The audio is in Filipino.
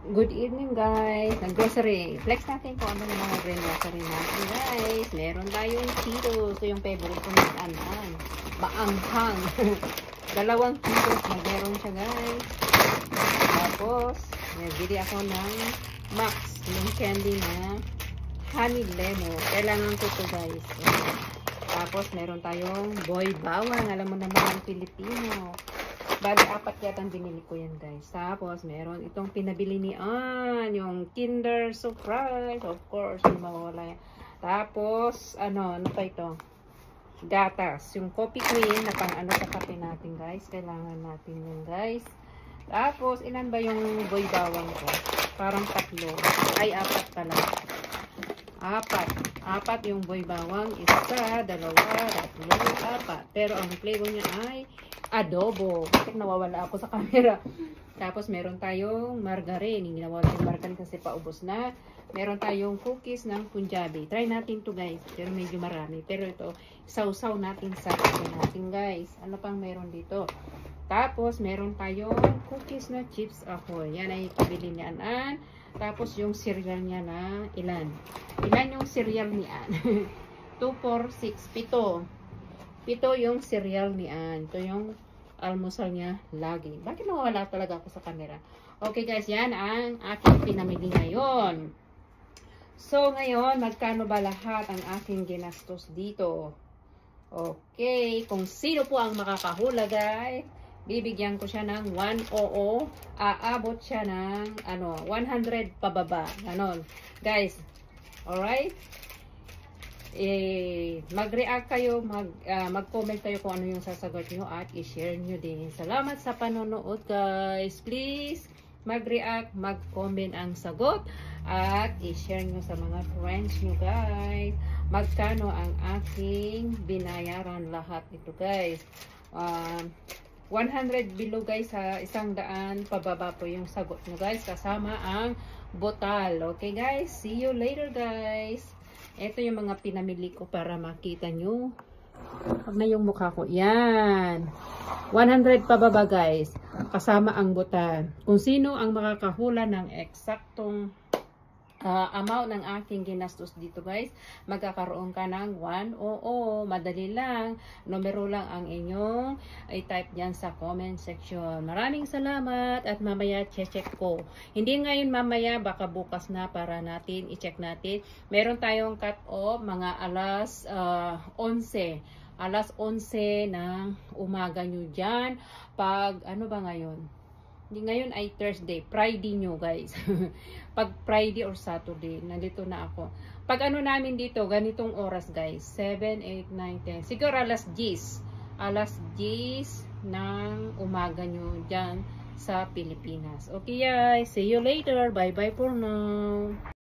Good evening guys. Nag-grocery. Flex natin kung ano yung mga grocery natin guys. Meron tayong Cheetos. Ito yung favorite ko ng anan. Baanghang. 2 Cheetos na meron siya guys. Tapos, nagbili ako ng Max. Yung candy na honey lemon. Kailangan ko to guys. Tapos, meron tayong boy bawang. Alam mo naman ang Pilipino. Bali, 4 yata ang binili ko yan guys. Tapos, meron itong pinabili ni Ann. Yung Kinder Surprise. Of course, hindi mawawala yan. Tapos, ano pa ito? Gatas. Yung Coffee Queen na pang ano sa kape natin guys. Kailangan natin yun guys. Tapos, ilan ba yung boy bawang ko? Parang 3. Ay, 4 pala. 4 yung boy bawang. 1, 2, 3, 4. Pero ang flavor niya ay adobo. Bakit nawawala ako sa camera? Tapos meron tayong margarine. Hindi nawawala yung margarine kasi paubos na. Meron tayong cookies ng Punjabi. Try natin to guys. Pero medyo marami. Pero ito, sausaw natin sa natin guys. Ano pang meron dito? Tapos meron tayong cookies na chips ahoy. Yan ay pabili ni Anan. Tapos yung cereal niya na ilan? Ilan yung cereal ni Ann? 2, 4, 6, 7 yung cereal ni Ann. Ito yung almusal niya lagi. Bakit nawawala talaga ako sa camera? Okay guys, yan ang aking pinamili ngayon. So ngayon, magkano ba lahat ang aking ginastos dito? Okay, kung sino po ang makakahula guys, bibigyan ko siya ng 100. Aabot siya ng 100 pababa. Ganon. Guys, alright? Mag-react kayo, mag-comment kayo kung ano yung sasagot nyo at i-share nyo din. Salamat sa panonood guys. Please mag-react, mag-comment ang sagot at i-share nyo sa mga friends nyo guys. Magkano ang aking binayaran lahat ito guys. 100 below guys ha. 100 pababa po yung sagot nyo guys. Kasama ang botal. Okay guys, see you later guys. Ito yung mga pinamili ko para makita nyo. Huwag na yung mukha ko. Yan. 100 pababa guys. Kasama ang butan. Kung sino ang makakahula ng eksaktong amount ng aking ginastos dito guys, magkakaroon ka ng 100. Madali lang. Numero lang ang inyong i-type dyan sa comment section. Maraming salamat at mamaya check ko. Hindi ngayon, mamaya, baka bukas na para natin i-check natin. Meron tayong cut off mga alas 11. Alas 11 ng umaga nyo dyan. Pag ano ba ngayon? Hindi, ngayon ay Thursday. Friday nyo guys. Pag Friday or Saturday, nandito na ako. Pag ano namin dito, ganitong oras guys. 7, 8, 9, 10. Siguro alas 10. Alas 10 ng umaga nyo dyan sa Pilipinas. Okay guys, see you later. Bye bye for now.